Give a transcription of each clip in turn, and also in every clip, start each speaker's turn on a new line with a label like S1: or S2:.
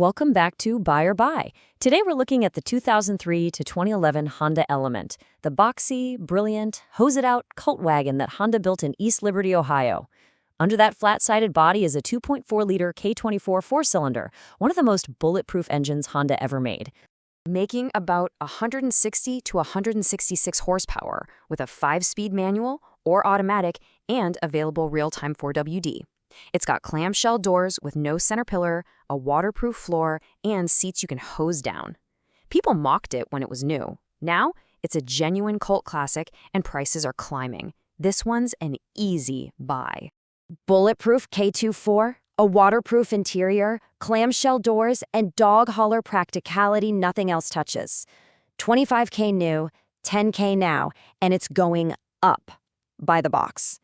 S1: Welcome back to Buy or Buy. Today we're looking at the 2003 to 2011 Honda Element, the boxy, brilliant, hose-it-out cult wagon that Honda built in East Liberty, Ohio. Under that flat-sided body is a 2.4-liter K24 four-cylinder, one of the most bulletproof engines Honda ever made, making about 160 to 166 horsepower with a 5-speed manual or automatic and available real-time 4WD. It's got clamshell doors with no center pillar, a waterproof floor, and seats you can hose down. People mocked it when it was new. Now, it's a genuine cult classic and prices are climbing. This one's an easy buy. Bulletproof K24, a waterproof interior, clamshell doors, and dog hauler practicality nothing else touches. $25K new, $10K now, and it's going up by the box.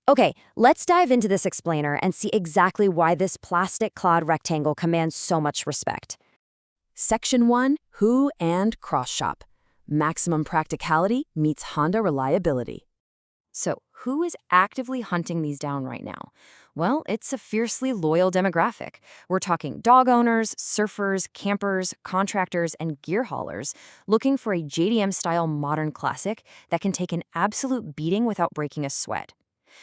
S1: Okay, let's dive into this explainer and see exactly why this plastic-clad rectangle commands so much respect. Section 1, Who and Cross Shop. Maximum practicality meets Honda reliability. So, who is actively hunting these down right now? Well, it's a fiercely loyal demographic. We're talking dog owners, surfers, campers, contractors, and gear haulers looking for a JDM-style modern classic that can take an absolute beating without breaking a sweat.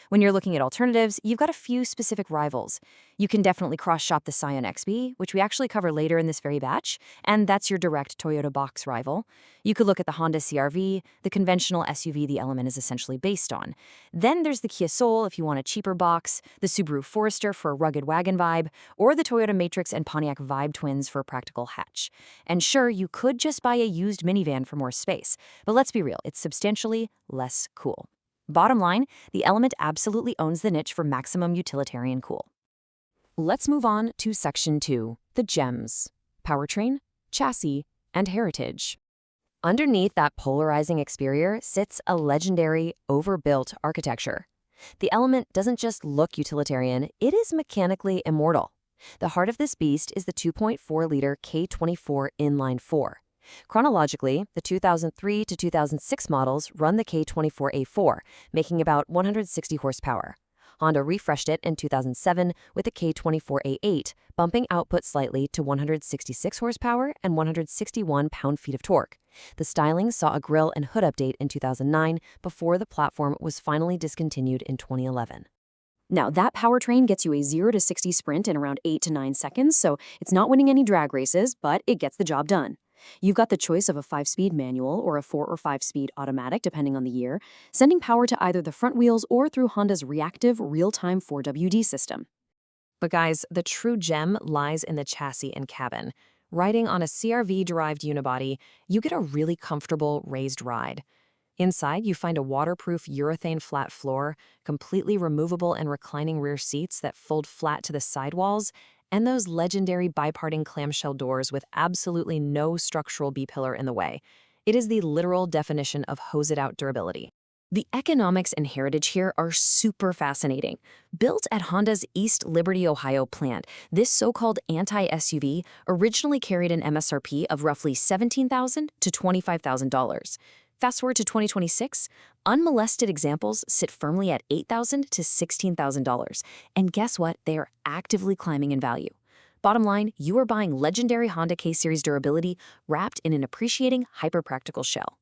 S1: When you're looking at alternatives, you've got a few specific rivals. You can definitely cross-shop the Scion XB, which we actually cover later in this very batch, and that's your direct Toyota box rival. You could look at the Honda CR-V, the conventional SUV the Element is essentially based on. Then there's the Kia Soul if you want a cheaper box, the Subaru Forester for a rugged wagon vibe, or the Toyota Matrix and Pontiac Vibe twins for a practical hatch. And sure, you could just buy a used minivan for more space, but let's be real, it's substantially less cool. Bottom line, the Element absolutely owns the niche for maximum utilitarian cool. Let's move on to Section 2, the gems: powertrain, chassis, and heritage. Underneath that polarizing exterior sits a legendary, overbuilt architecture. The Element doesn't just look utilitarian, it is mechanically immortal. The heart of this beast is the 2.4-liter K24 inline-four. Chronologically, the 2003 to 2006 models run the K24A4, making about 160 horsepower. Honda refreshed it in 2007 with the K24A8, bumping output slightly to 166 horsepower and 161 pound-feet of torque. The styling saw a grille and hood update in 2009 before the platform was finally discontinued in 2011. Now, that powertrain gets you a 0 to 60 sprint in around 8 to 9 seconds, so it's not winning any drag races, but it gets the job done. You've got the choice of a 5-speed manual or a 4 or 5-speed automatic depending on the year, sending power to either the front wheels or through Honda's reactive real-time 4WD system. But guys, the true gem lies in the chassis and cabin. Riding on a CR-V-derived unibody, you get a really comfortable raised ride. Inside, you find a waterproof urethane flat floor, completely removable and reclining rear seats that fold flat to the sidewalls, and those legendary biparting clamshell doors with absolutely no structural B-pillar in the way. It is the literal definition of hose-it-out durability. The economics and heritage here are super fascinating. Built at Honda's East Liberty, Ohio plant, this so-called anti-SUV originally carried an MSRP of roughly $17,000 to $25,000. Fast forward to 2026, unmolested examples sit firmly at $8,000 to $16,000. And guess what? They are actively climbing in value. Bottom line, you are buying legendary Honda K-Series durability wrapped in an appreciating, hyper-practical shell.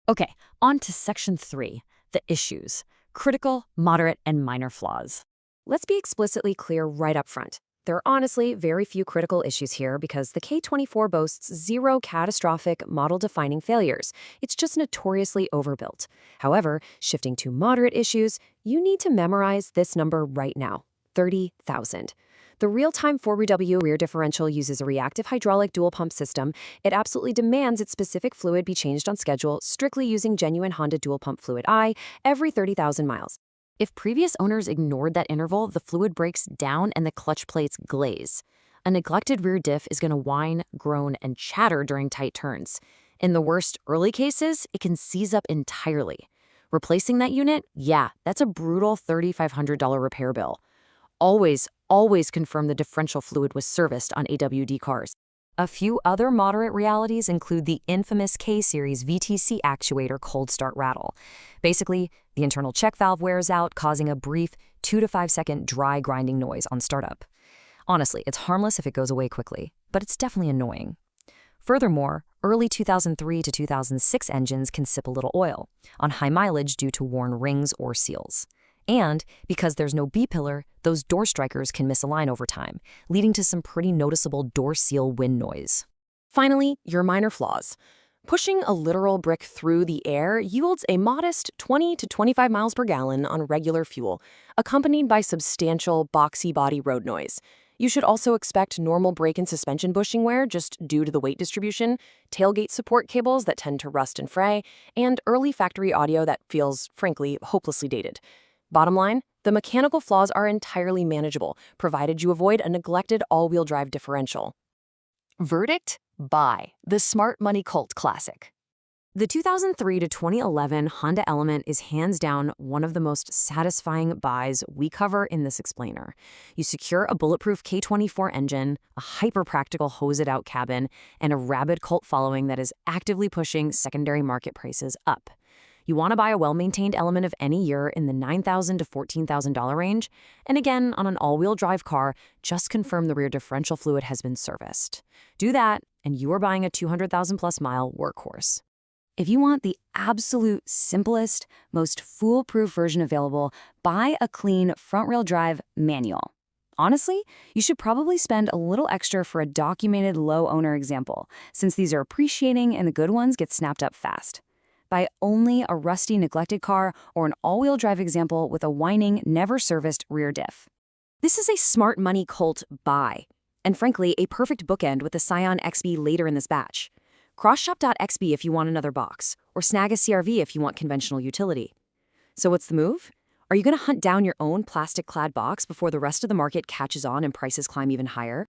S1: Okay, on to Section 3, the issues: critical, moderate, and minor flaws. Let's be explicitly clear right up front. There are honestly very few critical issues here because the K24 boasts 0 catastrophic model-defining failures. It's just notoriously overbuilt. However, shifting to moderate issues, you need to memorize this number right now: 30,000. The real-time 4W rear differential uses a reactive hydraulic dual-pump system. It absolutely demands its specific fluid be changed on schedule, strictly using genuine Honda dual-pump fluid I every 30,000 miles. If previous owners ignored that interval, the fluid breaks down and the clutch plates glaze. A neglected rear diff is going to whine, groan, and chatter during tight turns. In the worst early cases, it can seize up entirely. Replacing that unit? Yeah, that's a brutal $3,500 repair bill. Always confirm the differential fluid was serviced on AWD cars. A few other moderate realities include the infamous K-Series VTC actuator cold start rattle. Basically, the internal check valve wears out, causing a brief 2 to 5 second dry grinding noise on startup. Honestly, it's harmless if it goes away quickly, but it's definitely annoying. Furthermore, early 2003 to 2006 engines can sip a little oil on high mileage due to worn rings or seals. And because there's no B-pillar, those door strikers can misalign over time, leading to some pretty noticeable door seal wind noise.
S2: Finally, your minor flaws. Pushing a literal brick through the air yields a modest 20 to 25 miles per gallon on regular fuel, accompanied by substantial boxy-body road noise. You should also expect normal brake and suspension bushing wear just due to the weight distribution, tailgate support cables that tend to rust and fray, and early factory audio that feels, frankly, hopelessly dated. Bottom line, the mechanical flaws are entirely manageable, provided you avoid a neglected all-wheel drive differential.
S1: Verdict? Buy the Smart Money Cult Classic. The 2003 to 2011 Honda Element is hands down one of the most satisfying buys we cover in this explainer. You secure a bulletproof K24 engine, a hyper-practical hose-it-out cabin, and a rabid cult following that is actively pushing secondary market prices up. You want to buy a well-maintained Element of any year in the $9,000 to $14,000 range, and again, on an all-wheel drive car, just confirm the rear differential fluid has been serviced. Do that, and you are buying a 200,000-plus mile workhorse. If you want the absolute simplest, most foolproof version available, buy a clean front-wheel drive manual. Honestly, you should probably spend a little extra for a documented low-owner example, since these are appreciating and the good ones get snapped up fast. Buy only a rusty, neglected car or an all-wheel drive example with a whining, never-serviced rear diff. This is a smart money cult buy, and frankly, a perfect bookend with the Scion XB later in this batch. Cross-shop.xb if you want another box, or snag a CRV if you want conventional utility. So what's the move? Are you going to hunt down your own plastic-clad box before the rest of the market catches on and prices climb even higher?